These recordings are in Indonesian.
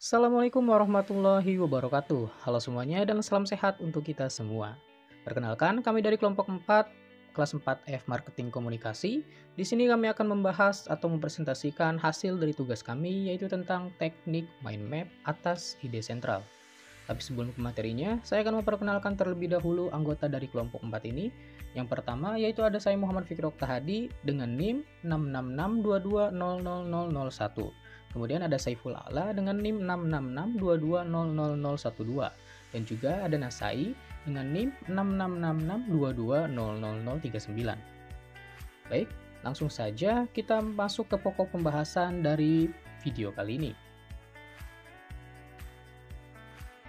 Assalamualaikum warahmatullahi wabarakatuh. Halo semuanya dan salam sehat untuk kita semua. Perkenalkan, kami dari kelompok 4, kelas 4F Marketing Komunikasi. Di sini kami akan membahas atau mempresentasikan hasil dari tugas kami, yaitu tentang teknik mind map atas ide sentral. Tapi sebelum ke materinya, saya akan memperkenalkan terlebih dahulu anggota dari kelompok 4 ini. Yang pertama yaitu ada saya Muhammad Fikri Oktahadi dengan NIM 666220001. Kemudian ada Saiful A'la dengan NIM 666220012. Dan juga ada Nasai dengan NIM 66662200039. Baik, langsung saja kita masuk ke pokok pembahasan dari video kali ini.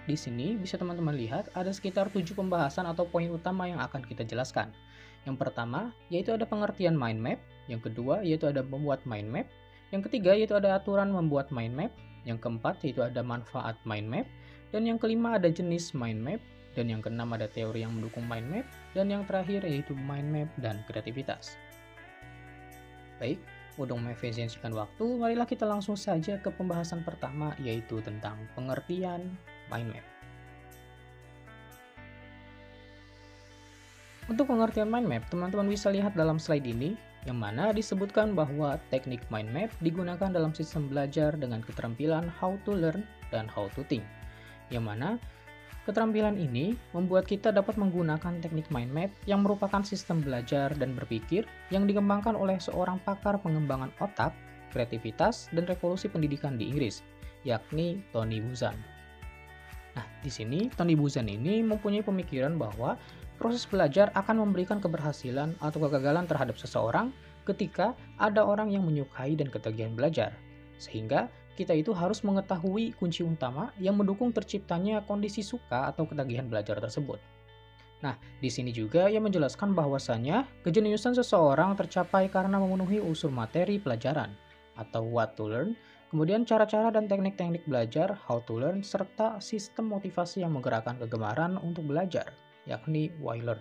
Di sini bisa teman-teman lihat ada sekitar 7 pembahasan atau poin utama yang akan kita jelaskan. Yang pertama yaitu ada pengertian mind map, yang kedua yaitu ada membuat mind map, yang ketiga yaitu ada aturan membuat mind map, yang keempat yaitu ada manfaat mind map, dan yang kelima ada jenis mind map, dan yang keenam ada teori yang mendukung mind map, dan yang terakhir yaitu mind map dan kreativitas. Baik, untuk mengefisiensikan waktu, marilah kita langsung saja ke pembahasan pertama yaitu tentang pengertian mind map. Untuk pengertian mind map, teman-teman bisa lihat dalam slide ini, yang mana disebutkan bahwa teknik mind map digunakan dalam sistem belajar dengan keterampilan how to learn dan how to think. Yang mana keterampilan ini membuat kita dapat menggunakan teknik mind map yang merupakan sistem belajar dan berpikir yang dikembangkan oleh seorang pakar pengembangan otak, kreativitas, dan revolusi pendidikan di Inggris, yakni Tony Buzan. Nah, di sini Tony Buzan ini mempunyai pemikiran bahwa proses belajar akan memberikan keberhasilan atau kegagalan terhadap seseorang ketika ada orang yang menyukai dan ketagihan belajar. Sehingga kita itu harus mengetahui kunci utama yang mendukung terciptanya kondisi suka atau ketagihan belajar tersebut. Nah, di sini juga ia menjelaskan bahwasanya kejeniusan seseorang tercapai karena memenuhi unsur materi pelajaran atau what to learn, kemudian cara-cara dan teknik-teknik belajar how to learn, serta sistem motivasi yang menggerakkan kegemaran untuk belajar, yakni why learn.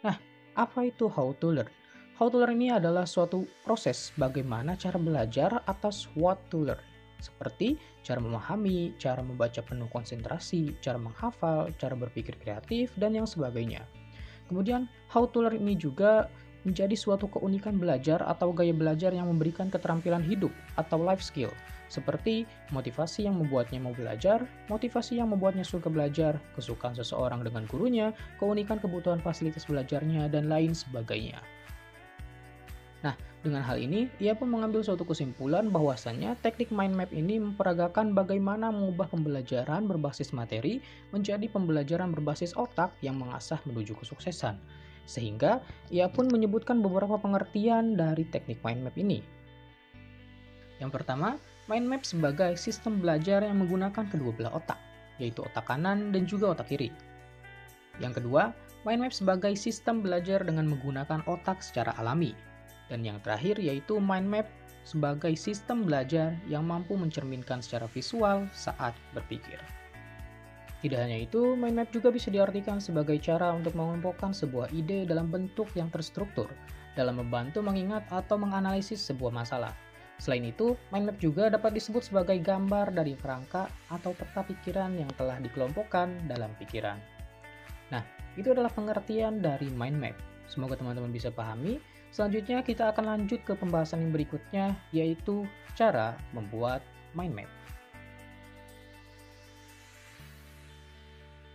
Nah, apa itu how to learn? How to learn ini adalah suatu proses bagaimana cara belajar atas what to learn. Seperti cara memahami, cara membaca penuh konsentrasi, cara menghafal, cara berpikir kreatif, dan yang sebagainya. Kemudian, how to learn ini juga menjadi suatu keunikan belajar atau gaya belajar yang memberikan keterampilan hidup atau life skill, seperti motivasi yang membuatnya mau belajar, motivasi yang membuatnya suka belajar, kesukaan seseorang dengan gurunya, keunikan kebutuhan fasilitas belajarnya, dan lain sebagainya. Nah, dengan hal ini, ia pun mengambil suatu kesimpulan bahwasannya teknik mind map ini memperagakan bagaimana mengubah pembelajaran berbasis materi menjadi pembelajaran berbasis otak yang mengasah menuju kesuksesan. Sehingga, ia pun menyebutkan beberapa pengertian dari teknik mind map ini. Yang pertama, mind map sebagai sistem belajar yang menggunakan kedua belah otak, yaitu otak kanan dan juga otak kiri. Yang kedua, mind map sebagai sistem belajar dengan menggunakan otak secara alami. Dan yang terakhir yaitu mind map sebagai sistem belajar yang mampu mencerminkan secara visual saat berpikir. Tidak hanya itu, mind map juga bisa diartikan sebagai cara untuk mengelompokkan sebuah ide dalam bentuk yang terstruktur, dalam membantu mengingat atau menganalisis sebuah masalah. Selain itu, mind map juga dapat disebut sebagai gambar dari kerangka atau peta pikiran yang telah dikelompokkan dalam pikiran. Nah, itu adalah pengertian dari mind map. Semoga teman-teman bisa pahami. Selanjutnya kita akan lanjut ke pembahasan yang berikutnya, yaitu cara membuat mind map.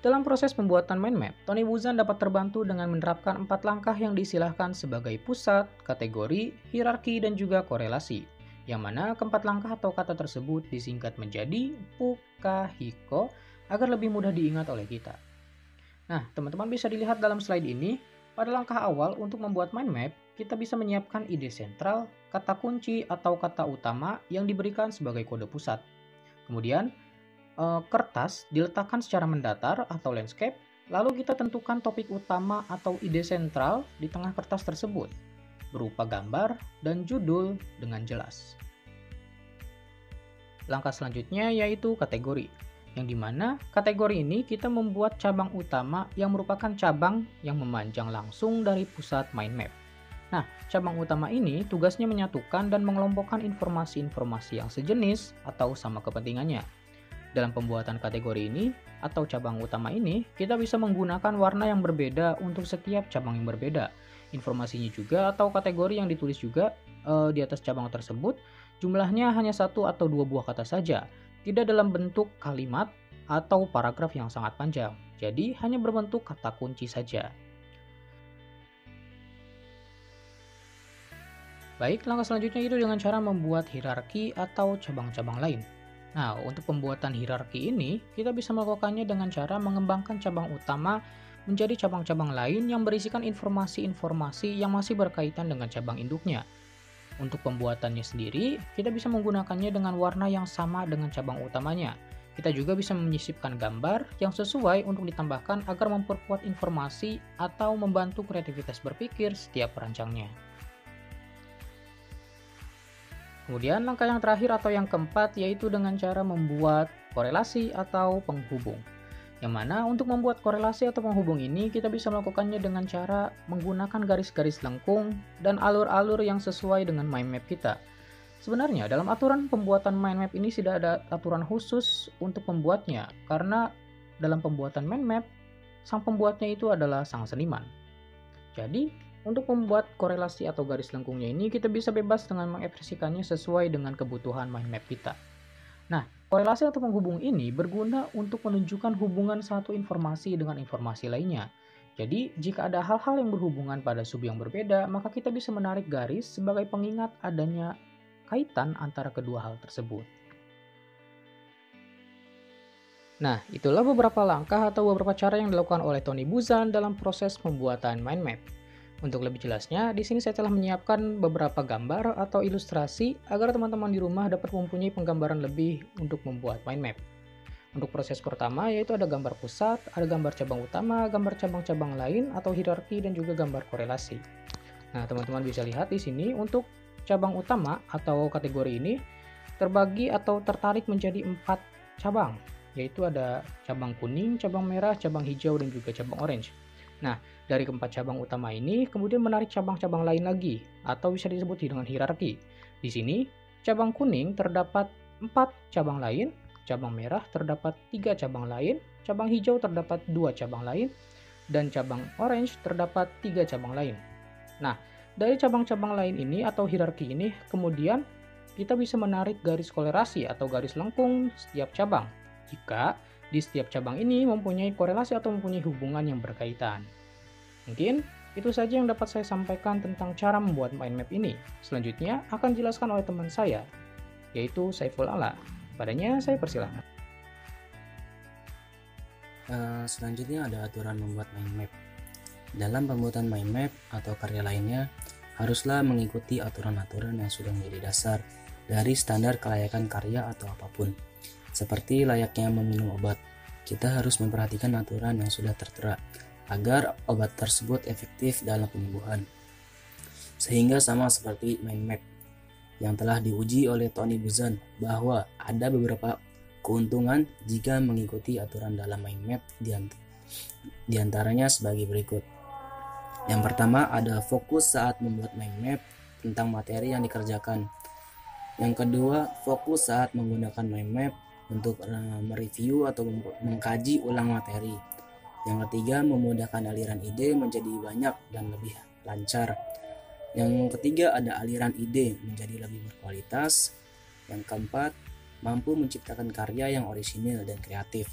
Dalam proses pembuatan mind map, Tony Buzan dapat terbantu dengan menerapkan 4 langkah yang diistilahkan sebagai pusat, kategori, hierarki, dan juga korelasi. Yang mana keempat langkah atau kata tersebut disingkat menjadi PUKA-HIKO agar lebih mudah diingat oleh kita. Nah, teman-teman bisa dilihat dalam slide ini, pada langkah awal untuk membuat mind map, kita bisa menyiapkan ide sentral, kata kunci atau kata utama yang diberikan sebagai kode pusat. Kemudian, kertas diletakkan secara mendatar atau landscape, lalu kita tentukan topik utama atau ide sentral di tengah kertas tersebut, berupa gambar dan judul dengan jelas. Langkah selanjutnya yaitu kategori, yang dimana kategori ini kita membuat cabang utama yang merupakan cabang yang memanjang langsung dari pusat mind map. Nah, cabang utama ini tugasnya menyatukan dan mengelompokkan informasi-informasi yang sejenis atau sama kepentingannya. Dalam pembuatan kategori ini atau cabang utama ini, kita bisa menggunakan warna yang berbeda untuk setiap cabang yang berbeda. Informasinya juga atau kategori yang ditulis juga di atas cabang tersebut, jumlahnya hanya satu atau dua buah kata saja, tidak dalam bentuk kalimat atau paragraf yang sangat panjang. Jadi hanya berbentuk kata kunci saja. Baik, langkah selanjutnya itu dengan cara membuat hierarki atau cabang-cabang lain. Nah, untuk pembuatan hierarki ini, kita bisa melakukannya dengan cara mengembangkan cabang utama menjadi cabang-cabang lain yang berisikan informasi-informasi yang masih berkaitan dengan cabang induknya. Untuk pembuatannya sendiri, kita bisa menggunakannya dengan warna yang sama dengan cabang utamanya. Kita juga bisa menyisipkan gambar yang sesuai untuk ditambahkan agar memperkuat informasi atau membantu kreativitas berpikir setiap perancangnya. Kemudian langkah yang terakhir atau yang keempat yaitu dengan cara membuat korelasi atau penghubung. Yang mana untuk membuat korelasi atau penghubung ini kita bisa melakukannya dengan cara menggunakan garis-garis lengkung dan alur-alur yang sesuai dengan mind map kita. Sebenarnya dalam aturan pembuatan mind map ini tidak ada aturan khusus untuk pembuatnya karena dalam pembuatan mind map sang pembuatnya itu adalah sang seniman. Jadi untuk membuat korelasi atau garis lengkungnya ini kita bisa bebas dengan mengekspresikannya sesuai dengan kebutuhan mind map kita. Nah, korelasi atau penghubung ini berguna untuk menunjukkan hubungan satu informasi dengan informasi lainnya. Jadi, jika ada hal-hal yang berhubungan pada sub yang berbeda, maka kita bisa menarik garis sebagai pengingat adanya kaitan antara kedua hal tersebut. Nah, itulah beberapa langkah atau beberapa cara yang dilakukan oleh Tony Buzan dalam proses pembuatan mind map. Untuk lebih jelasnya, di sini saya telah menyiapkan beberapa gambar atau ilustrasi agar teman-teman di rumah dapat mempunyai penggambaran lebih untuk membuat mind map. Untuk proses pertama yaitu ada gambar pusat, ada gambar cabang utama, gambar cabang-cabang lain atau hierarki dan juga gambar korelasi. Nah, teman-teman bisa lihat di sini untuk cabang utama atau kategori ini terbagi atau tertarik menjadi 4 cabang, yaitu ada cabang kuning, cabang merah, cabang hijau dan juga cabang orange. Nah, dari keempat cabang utama ini kemudian menarik cabang-cabang lain lagi atau bisa disebut dengan hierarki. Di sini, cabang kuning terdapat 4 cabang lain, cabang merah terdapat 3 cabang lain, cabang hijau terdapat 2 cabang lain, dan cabang orange terdapat 3 cabang lain. Nah, dari cabang-cabang lain ini atau hierarki ini kemudian kita bisa menarik garis korelasi atau garis lengkung setiap cabang. Jika di setiap cabang ini mempunyai korelasi atau mempunyai hubungan yang berkaitan. Mungkin itu saja yang dapat saya sampaikan tentang cara membuat mind map ini. Selanjutnya akan dijelaskan oleh teman saya, yaitu Saiful Ala. Padanya saya persilahkan. Selanjutnya ada aturan membuat mind map. Dalam pembuatan mind map atau karya lainnya, haruslah mengikuti aturan-aturan yang sudah menjadi dasar dari standar kelayakan karya atau apapun. Seperti layaknya meminum obat, kita harus memperhatikan aturan yang sudah tertera agar obat tersebut efektif dalam penyembuhan. Sehingga sama seperti mind map yang telah diuji oleh Tony Buzan bahwa ada beberapa keuntungan jika mengikuti aturan dalam mind map di antaranya sebagai berikut. Yang pertama ada fokus saat membuat mind map tentang materi yang dikerjakan. Yang kedua, fokus saat menggunakan mind map untuk mereview atau mengkaji ulang materi. Yang ketiga, memudahkan aliran ide menjadi banyak dan lebih lancar. Yang ketiga, ada aliran ide menjadi lebih berkualitas. Yang keempat, mampu menciptakan karya yang orisinil dan kreatif.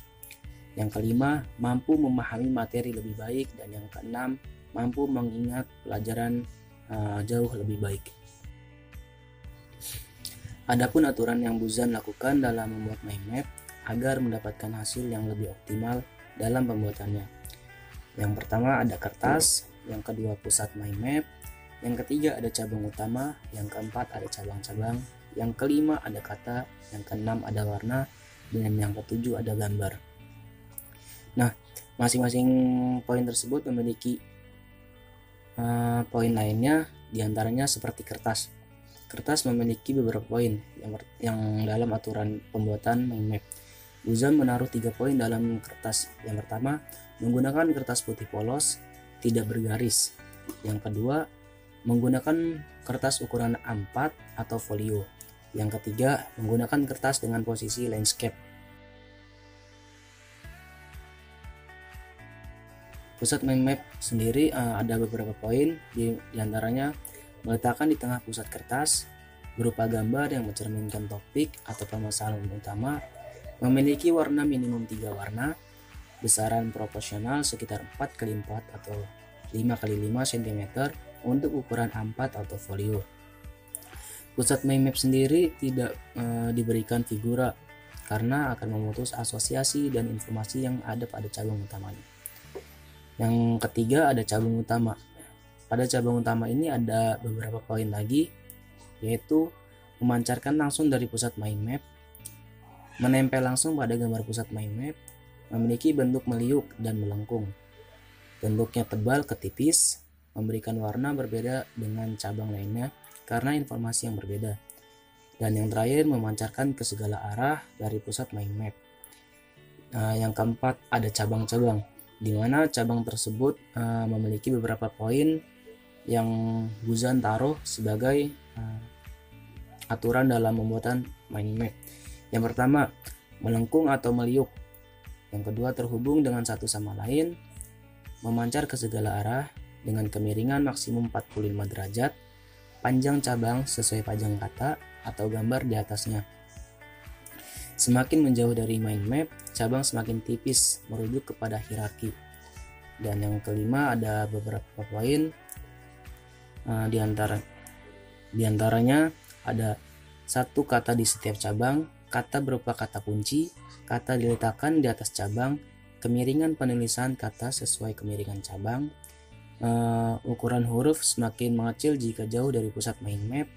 Yang kelima, mampu memahami materi lebih baik. Dan yang keenam, mampu mengingat pelajaran jauh lebih baik. Adapun aturan yang Buzan lakukan dalam membuat mind map agar mendapatkan hasil yang lebih optimal dalam pembuatannya. Yang pertama ada kertas, yang kedua pusat mind map, yang ketiga ada cabang utama, yang keempat ada cabang-cabang, yang kelima ada kata, yang keenam ada warna, dan yang ketujuh ada gambar. Nah, masing-masing poin tersebut memiliki poin lainnya, diantaranya seperti kertas. Kertas memiliki beberapa poin yang dalam aturan pembuatan mind map. Buzan menaruh 3 poin dalam kertas. Yang pertama, menggunakan kertas putih polos, tidak bergaris. Yang kedua, menggunakan kertas ukuran A4 atau folio. Yang ketiga, menggunakan kertas dengan posisi landscape. Pusat mind map sendiri ada beberapa poin, di antaranya meletakkan di tengah pusat kertas berupa gambar yang mencerminkan topik atau permasalahan utama, memiliki warna minimum 3 warna, besaran proporsional sekitar 4x4 atau 5x5 cm untuk ukuran A4 atau folio. Pusat mind map sendiri tidak diberikan figura karena akan memutus asosiasi dan informasi yang ada pada cabang utamanya. Yang ketiga ada cabang utama. Pada cabang utama ini ada beberapa poin lagi, yaitu memancarkan langsung dari pusat mind map, menempel langsung pada gambar pusat mind map, memiliki bentuk meliuk dan melengkung, bentuknya tebal ke tipis, memberikan warna berbeda dengan cabang lainnya karena informasi yang berbeda, dan yang terakhir memancarkan ke segala arah dari pusat mind map. Yang keempat ada cabang-cabang, di mana cabang tersebut memiliki beberapa poin yang Buzan taruh sebagai aturan dalam pembuatan mind map. Yang pertama, melengkung atau meliuk. Yang kedua, terhubung dengan satu sama lain, memancar ke segala arah dengan kemiringan maksimum 45 derajat, panjang cabang sesuai panjang kata atau gambar di atasnya. Semakin menjauh dari mind map, cabang semakin tipis merujuk kepada hierarki. Dan yang kelima ada beberapa poin, di antaranya ada satu kata di setiap cabang, kata berupa kata kunci, kata diletakkan di atas cabang, kemiringan penulisan kata sesuai kemiringan cabang, ukuran huruf semakin mengecil jika jauh dari pusat mind map,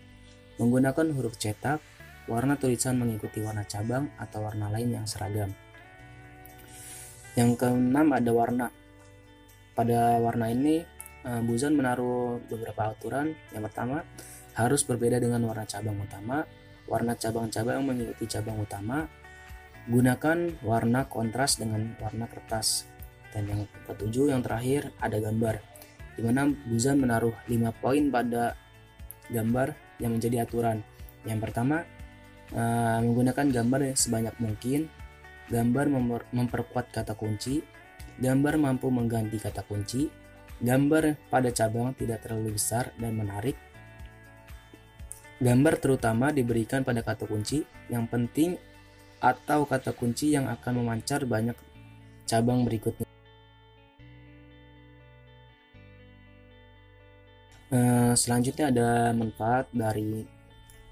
menggunakan huruf cetak, warna tulisan mengikuti warna cabang atau warna lain yang seragam. Yang keenam ada warna. Pada warna ini Buzan menaruh beberapa aturan. Yang pertama, harus berbeda dengan warna cabang utama. Warna cabang-cabang mengikuti cabang utama. Gunakan warna kontras dengan warna kertas. Dan yang ketujuh, yang terakhir ada gambar, di mana Buzan menaruh 5 poin pada gambar yang menjadi aturan. Yang pertama, menggunakan gambar sebanyak mungkin. Gambar memperkuat kata kunci. Gambar mampu mengganti kata kunci. Gambar pada cabang tidak terlalu besar dan menarik. Gambar terutama diberikan pada kata kunci yang penting atau kata kunci yang akan memancar banyak cabang berikutnya. Selanjutnya ada manfaat dari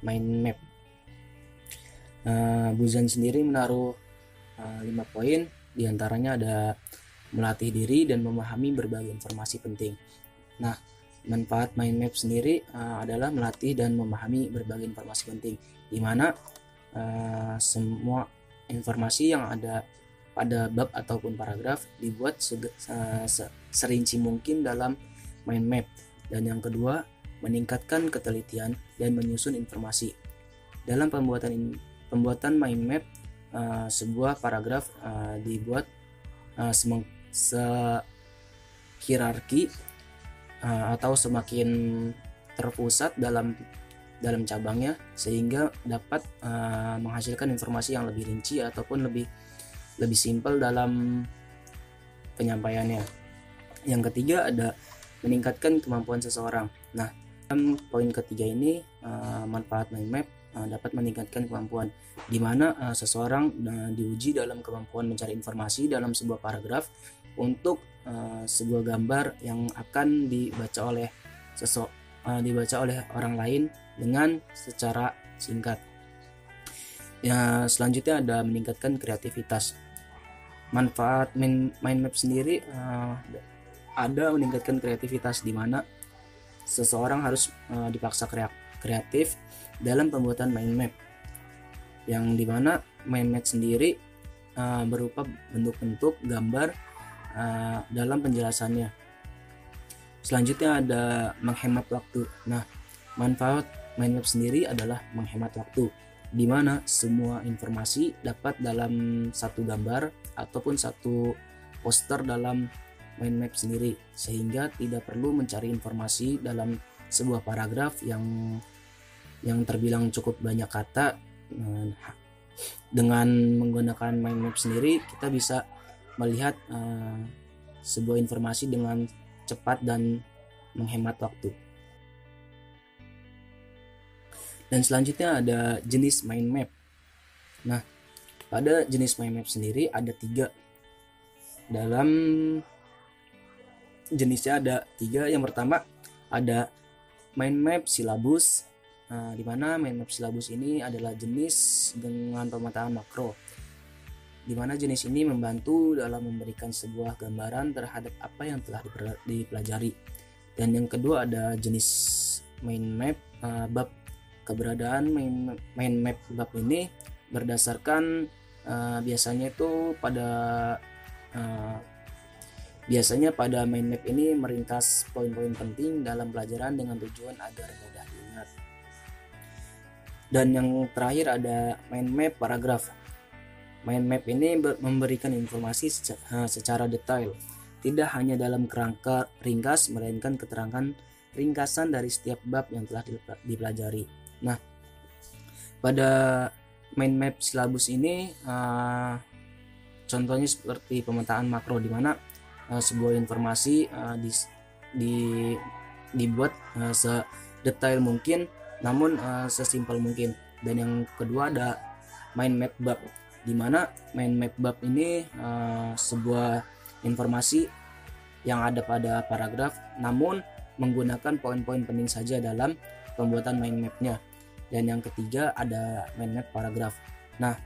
mind map. Buzan sendiri menaruh 5 poin, diantaranya ada melatih diri dan memahami berbagai informasi penting. Nah, manfaat mind map sendiri adalah melatih dan memahami berbagai informasi penting, di mana semua informasi yang ada pada bab ataupun paragraf dibuat serinci mungkin dalam mind map. Dan yang kedua, meningkatkan ketelitian dan menyusun informasi. Dalam pembuatan mind map, sebuah paragraf dibuat hierarki atau semakin terpusat dalam cabangnya, sehingga dapat menghasilkan informasi yang lebih rinci ataupun lebih simpel dalam penyampaiannya. Yang ketiga ada meningkatkan kemampuan seseorang. Nah, dalam poin ketiga ini, manfaat mind map dapat meningkatkan kemampuan, di mana seseorang diuji dalam kemampuan mencari informasi dalam sebuah paragraf untuk sebuah gambar yang akan dibaca oleh orang lain dengan secara singkat. Ya, selanjutnya ada meningkatkan kreativitas. Manfaat mind map sendiri ada meningkatkan kreativitas, di mana seseorang harus dipaksa kreatif dalam pembuatan mind map, yang dimana mind map sendiri berupa bentuk-bentuk gambar dalam penjelasannya. Selanjutnya ada menghemat waktu. Nah, manfaat mind map sendiri adalah menghemat waktu, di mana semua informasi dapat dalam satu gambar ataupun satu poster dalam mind map sendiri, sehingga tidak perlu mencari informasi dalam sebuah paragraf yang terbilang cukup banyak kata. Dengan menggunakan mind map sendiri, kita bisa melihat sebuah informasi dengan cepat dan menghemat waktu. Dan selanjutnya ada jenis mind map. Nah, pada jenis mind map sendiri ada 3. Dalam jenisnya ada 3. Yang pertama ada mind map silabus, di mana mind map silabus ini adalah jenis dengan pemetaan makro, di mana jenis ini membantu dalam memberikan sebuah gambaran terhadap apa yang telah dipelajari. Dan yang kedua ada jenis mind map bab. Keberadaan mind map bab ini berdasarkan biasanya pada mind map ini meringkas poin-poin penting dalam pelajaran dengan tujuan agar mudah diingat. Dan yang terakhir ada mind map paragraf. Mind map ini memberikan informasi secara detail, tidak hanya dalam kerangka ringkas, melainkan keterangan ringkasan dari setiap bab yang telah dipelajari. Nah, pada mind map silabus ini contohnya seperti pemetaan makro, di mana sebuah informasi dibuat sedetail mungkin namun sesimpel mungkin. Dan yang kedua ada mind map bab, di mana mind map bab ini sebuah informasi yang ada pada paragraf namun menggunakan poin-poin penting saja dalam pembuatan mind mapnya. Dan yang ketiga ada mind map paragraf. Nah,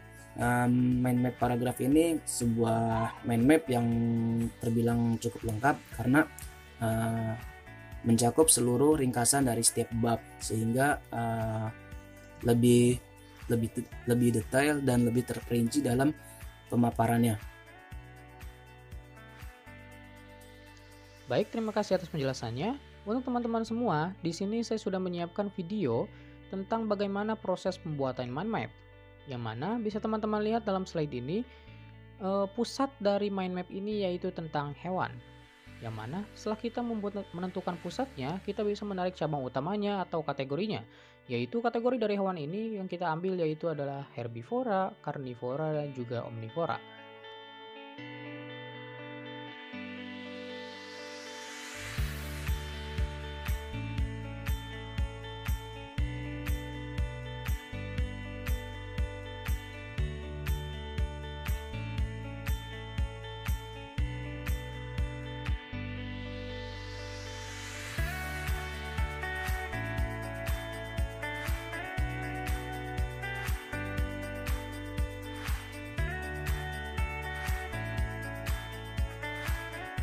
mind map paragraf ini sebuah mind map yang terbilang cukup lengkap karena mencakup seluruh ringkasan dari setiap bab, sehingga lebih detail dan lebih terperinci dalam pemaparannya. Baik, terima kasih atas penjelasannya. Untuk teman-teman semua, di sini saya sudah menyiapkan video tentang bagaimana proses pembuatan mind map, yang mana bisa teman-teman lihat dalam slide ini. Pusat dari mind map ini yaitu tentang hewan, yang mana setelah kita menentukan pusatnya, kita bisa menarik cabang utamanya atau kategorinya, yaitu kategori dari hewan ini yang kita ambil yaitu adalah herbivora, karnivora, dan juga omnivora.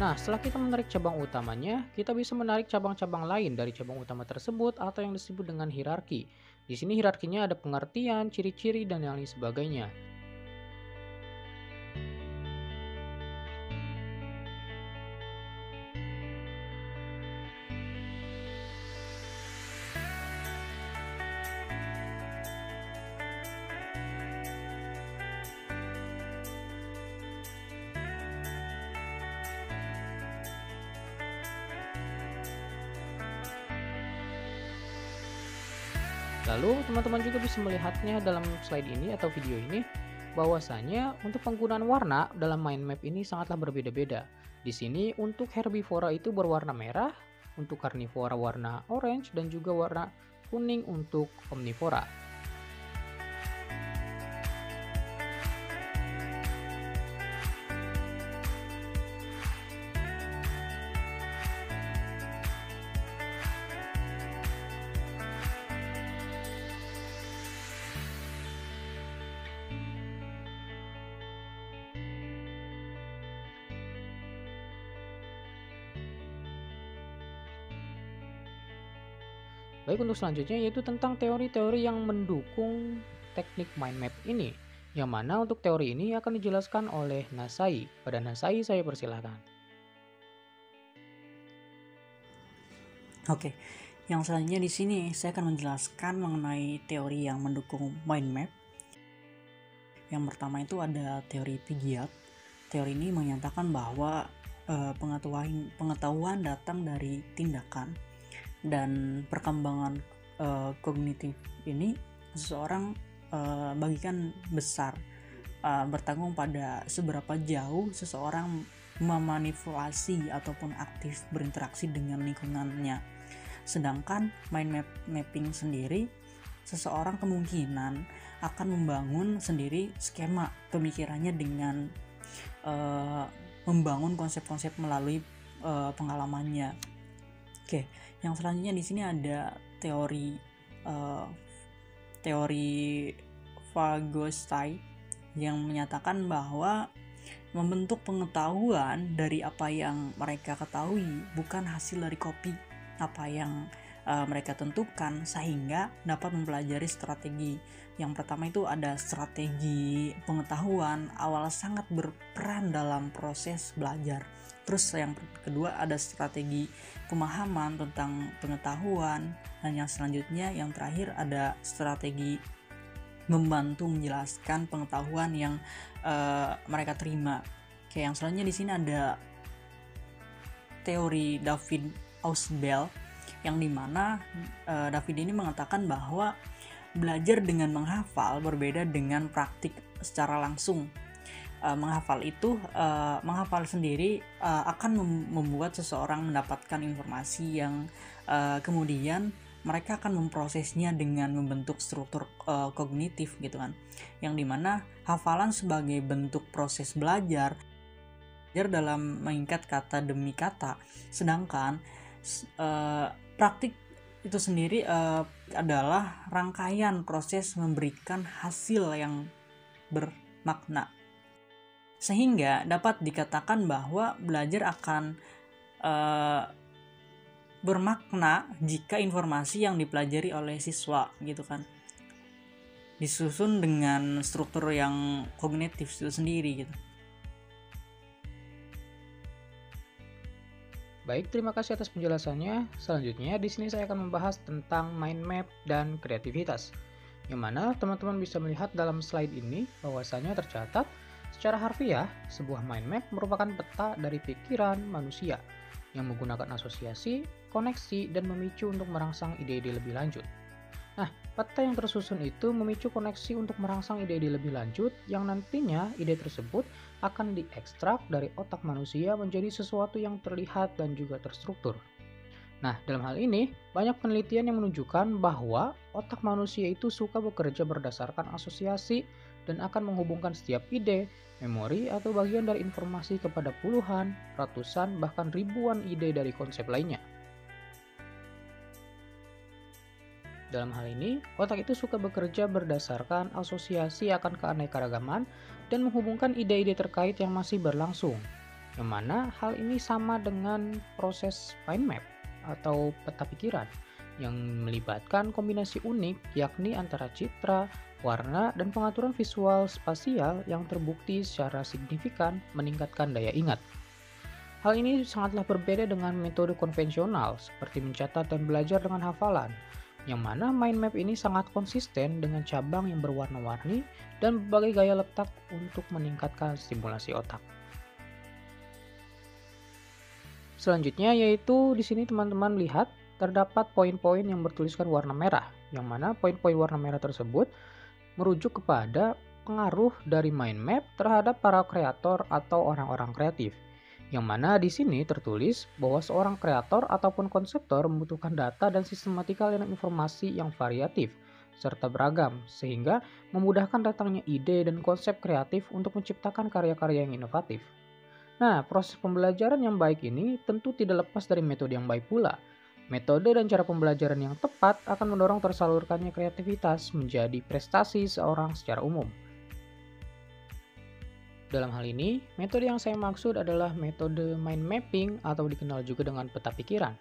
Nah, setelah kita menarik cabang utamanya, kita bisa menarik cabang-cabang lain dari cabang utama tersebut atau yang disebut dengan hierarki. Di sini hierarkinya ada pengertian, ciri-ciri, dan yang lain sebagainya. Lalu teman-teman juga bisa melihatnya dalam slide ini atau video ini, bahwasanya untuk penggunaan warna dalam mind map ini sangatlah berbeda-beda. Di sini untuk herbivora itu berwarna merah, untuk karnivora warna orange, dan juga warna kuning untuk omnivora. Baik, untuk selanjutnya yaitu tentang teori-teori yang mendukung teknik mind map ini, yang mana untuk teori ini akan dijelaskan oleh Nasai. Pada Nasai saya persilahkan. Oke, yang selanjutnya di sini saya akan menjelaskan mengenai teori yang mendukung mind map. Yang pertama itu ada teori Piaget. Teori ini menyatakan bahwa pengetahuan datang dari tindakan, dan perkembangan kognitif ini seseorang bagikan besar bertanggung pada seberapa jauh seseorang memanipulasi ataupun aktif berinteraksi dengan lingkungannya. Sedangkan mind mapping sendiri, seseorang kemungkinan akan membangun sendiri skema pemikirannya dengan membangun konsep-konsep melalui pengalamannya. Oke, yang selanjutnya di sini ada teori Vygotsky yang menyatakan bahwa membentuk pengetahuan dari apa yang mereka ketahui, bukan hasil dari kopi apa yang mereka tentukan, sehingga dapat mempelajari strategi. Yang pertama itu ada strategi pengetahuan, awal sangat berperan dalam proses belajar. Terus yang kedua ada strategi pemahaman tentang pengetahuan, dan yang selanjutnya yang terakhir ada strategi membantu menjelaskan pengetahuan yang mereka terima. Oke, yang selanjutnya di sini ada teori David Ausubel, yang dimana David ini mengatakan bahwa belajar dengan menghafal berbeda dengan praktik secara langsung. Menghafal sendiri akan membuat seseorang mendapatkan informasi yang kemudian mereka akan memprosesnya dengan membentuk struktur kognitif gitu kan, yang dimana hafalan sebagai bentuk proses belajar dalam mengikat kata demi kata, sedangkan praktik itu sendiri adalah rangkaian proses memberikan hasil yang bermakna, sehingga dapat dikatakan bahwa belajar akan bermakna jika informasi yang dipelajari oleh siswa gitu kan disusun dengan struktur yang kognitif itu sendiri gitu. Baik, terima kasih atas penjelasannya. Selanjutnya di sini saya akan membahas tentang mind map dan kreativitas. Yang mana teman-teman bisa melihat dalam slide ini bahwasanya tercatat secara harfiah sebuah mind map merupakan peta dari pikiran manusia yang menggunakan asosiasi, koneksi, dan memicu untuk merangsang ide-ide lebih lanjut. Nah, peta yang tersusun itu memicu koneksi untuk merangsang ide-ide lebih lanjut yang nantinya ide tersebut akan diekstrak dari otak manusia menjadi sesuatu yang terlihat dan juga terstruktur. Nah, dalam hal ini, banyak penelitian yang menunjukkan bahwa otak manusia itu suka bekerja berdasarkan asosiasi dan akan menghubungkan setiap ide, memori, atau bagian dari informasi kepada puluhan, ratusan, bahkan ribuan ide dari konsep lainnya. Dalam hal ini, otak itu suka bekerja berdasarkan asosiasi akan keanekaragaman dan menghubungkan ide-ide terkait yang masih berlangsung, yang mana hal ini sama dengan proses mind map atau peta pikiran yang melibatkan kombinasi unik yakni antara citra, warna, dan pengaturan visual spasial yang terbukti secara signifikan meningkatkan daya ingat. Hal ini sangatlah berbeda dengan metode konvensional seperti mencatat dan belajar dengan hafalan, yang mana mind map ini sangat konsisten dengan cabang yang berwarna-warni dan berbagai gaya letak untuk meningkatkan stimulasi otak. Selanjutnya yaitu di sini teman-teman lihat terdapat poin-poin yang bertuliskan warna merah, yang mana poin-poin warna merah tersebut merujuk kepada pengaruh dari mind map terhadap para kreator atau orang-orang kreatif. Yang mana di sini tertulis bahwa seorang kreator ataupun konseptor membutuhkan data dan sistematika aliran informasi yang variatif serta beragam, sehingga memudahkan datangnya ide dan konsep kreatif untuk menciptakan karya-karya yang inovatif. Nah, proses pembelajaran yang baik ini tentu tidak lepas dari metode yang baik pula. Metode dan cara pembelajaran yang tepat akan mendorong tersalurkannya kreativitas menjadi prestasi seorang secara umum. Dalam hal ini, metode yang saya maksud adalah metode mind mapping atau dikenal juga dengan peta pikiran,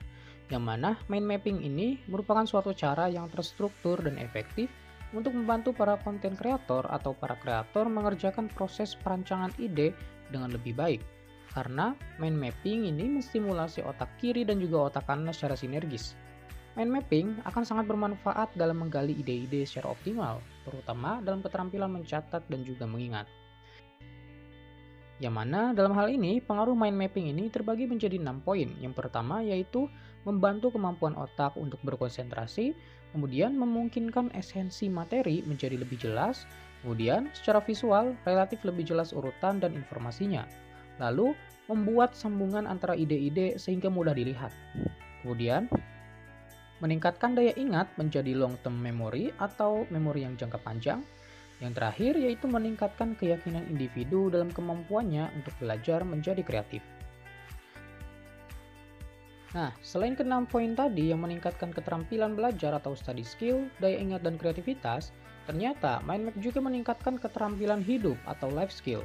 yang mana mind mapping ini merupakan suatu cara yang terstruktur dan efektif untuk membantu para konten kreator atau para kreator mengerjakan proses perancangan ide dengan lebih baik. Karena mind mapping ini menstimulasi otak kiri dan juga otak kanan secara sinergis. Mind mapping akan sangat bermanfaat dalam menggali ide-ide secara optimal, terutama dalam keterampilan mencatat dan juga mengingat. Yang mana dalam hal ini pengaruh mind mapping ini terbagi menjadi 6 poin. Yang pertama yaitu membantu kemampuan otak untuk berkonsentrasi, kemudian memungkinkan esensi materi menjadi lebih jelas, kemudian secara visual relatif lebih jelas urutan dan informasinya, lalu membuat sambungan antara ide-ide sehingga mudah dilihat. Kemudian, meningkatkan daya ingat menjadi long term memory atau memori yang jangka panjang. Yang terakhir yaitu meningkatkan keyakinan individu dalam kemampuannya untuk belajar menjadi kreatif. Nah, selain ke-6 poin tadi yang meningkatkan keterampilan belajar atau study skill, daya ingat dan kreativitas, ternyata mind map juga meningkatkan keterampilan hidup atau life skill.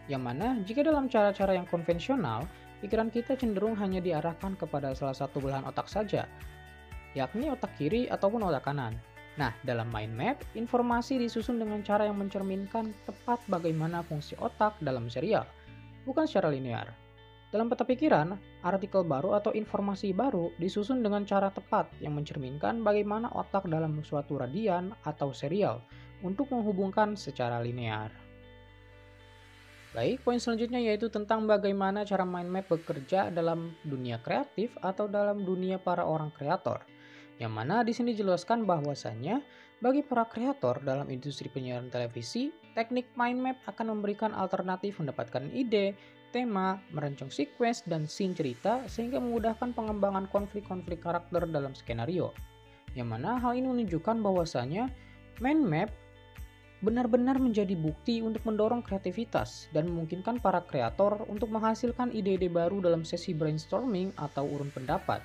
Yang mana jika dalam cara-cara yang konvensional, pikiran kita cenderung hanya diarahkan kepada salah satu belahan otak saja, yakni otak kiri ataupun otak kanan. Nah, dalam mind map, informasi disusun dengan cara yang mencerminkan tepat bagaimana fungsi otak dalam serial, bukan secara linear. Dalam peta pikiran, artikel baru atau informasi baru disusun dengan cara tepat yang mencerminkan bagaimana otak dalam suatu radian atau serial untuk menghubungkan secara linear. Baik, poin selanjutnya yaitu tentang bagaimana cara mind map bekerja dalam dunia kreatif atau dalam dunia para orang kreator. Yang mana di sini dijelaskan bahwasannya bagi para kreator dalam industri penyiaran televisi, teknik mind map akan memberikan alternatif mendapatkan ide, tema, merancang sequence dan scene cerita sehingga memudahkan pengembangan konflik-konflik karakter dalam skenario. Yang mana hal ini menunjukkan bahwasannya mind map benar-benar menjadi bukti untuk mendorong kreativitas dan memungkinkan para kreator untuk menghasilkan ide-ide baru dalam sesi brainstorming atau urun pendapat.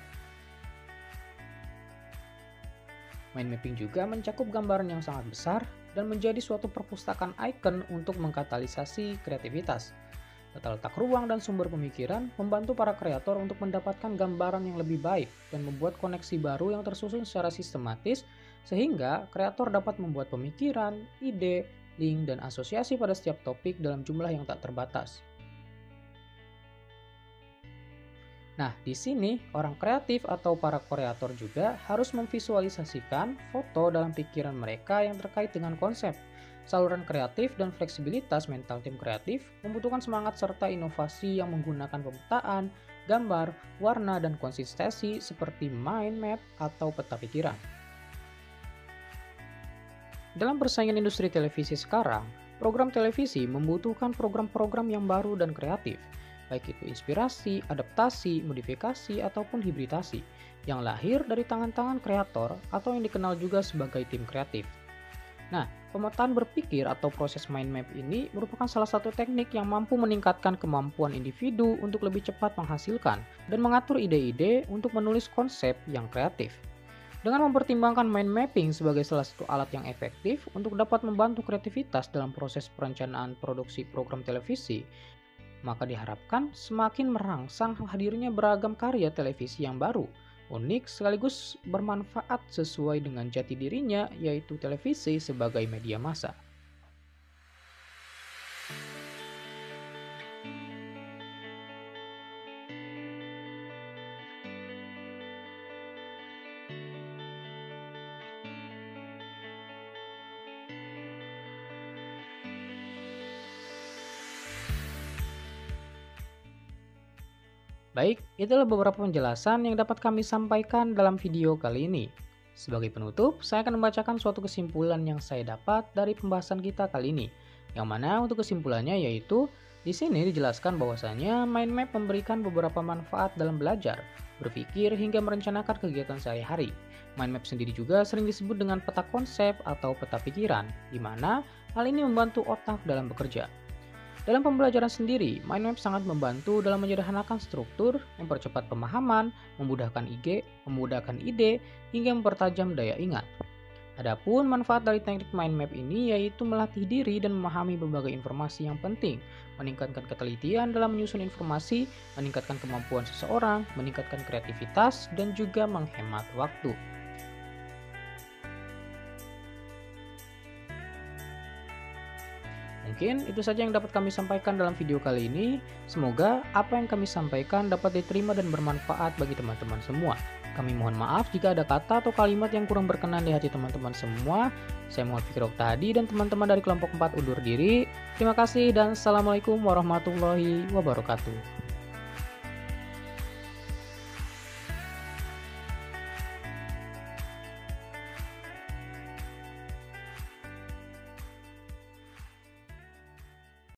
Mind mapping juga mencakup gambaran yang sangat besar dan menjadi suatu perpustakaan icon untuk mengkatalisasi kreativitas. Tata letak ruang dan sumber pemikiran membantu para kreator untuk mendapatkan gambaran yang lebih baik dan membuat koneksi baru yang tersusun secara sistematis sehingga kreator dapat membuat pemikiran, ide, link, dan asosiasi pada setiap topik dalam jumlah yang tak terbatas. Nah, di sini orang kreatif atau para kreator juga harus memvisualisasikan foto dalam pikiran mereka yang terkait dengan konsep. Saluran kreatif dan fleksibilitas mental tim kreatif membutuhkan semangat serta inovasi yang menggunakan pemetaan, gambar, warna, dan konsistensi seperti mind map atau peta pikiran. Dalam persaingan industri televisi sekarang, program televisi membutuhkan program-program yang baru dan kreatif, baik itu inspirasi, adaptasi, modifikasi, ataupun hibridasi, yang lahir dari tangan-tangan kreator atau yang dikenal juga sebagai tim kreatif. Nah, pemetaan berpikir atau proses mind map ini merupakan salah satu teknik yang mampu meningkatkan kemampuan individu untuk lebih cepat menghasilkan dan mengatur ide-ide untuk menulis konsep yang kreatif. Dengan mempertimbangkan mind mapping sebagai salah satu alat yang efektif untuk dapat membantu kreativitas dalam proses perencanaan produksi program televisi, maka diharapkan semakin merangsang hadirnya beragam karya televisi yang baru, unik sekaligus bermanfaat sesuai dengan jati dirinya, yaitu televisi sebagai media massa. Baik, itulah beberapa penjelasan yang dapat kami sampaikan dalam video kali ini. Sebagai penutup, saya akan membacakan suatu kesimpulan yang saya dapat dari pembahasan kita kali ini. Yang mana untuk kesimpulannya yaitu, di sini dijelaskan bahwasanya mind map memberikan beberapa manfaat dalam belajar, berpikir hingga merencanakan kegiatan sehari-hari. Mind map sendiri juga sering disebut dengan peta konsep atau peta pikiran, di mana hal ini membantu otak dalam bekerja. Dalam pembelajaran sendiri, mind map sangat membantu dalam menyederhanakan struktur, mempercepat pemahaman, memudahkan ide, hingga mempertajam daya ingat. Adapun manfaat dari teknik mind map ini yaitu melatih diri dan memahami berbagai informasi yang penting, meningkatkan ketelitian dalam menyusun informasi, meningkatkan kemampuan seseorang, meningkatkan kreativitas, dan juga menghemat waktu. Mungkin itu saja yang dapat kami sampaikan dalam video kali ini. Semoga apa yang kami sampaikan dapat diterima dan bermanfaat bagi teman-teman semua. Kami mohon maaf jika ada kata atau kalimat yang kurang berkenan di hati teman-teman semua. Saya Muhammad Fikri Oktadi dan teman-teman dari kelompok 4 undur diri. Terima kasih dan Assalamualaikum warahmatullahi wabarakatuh.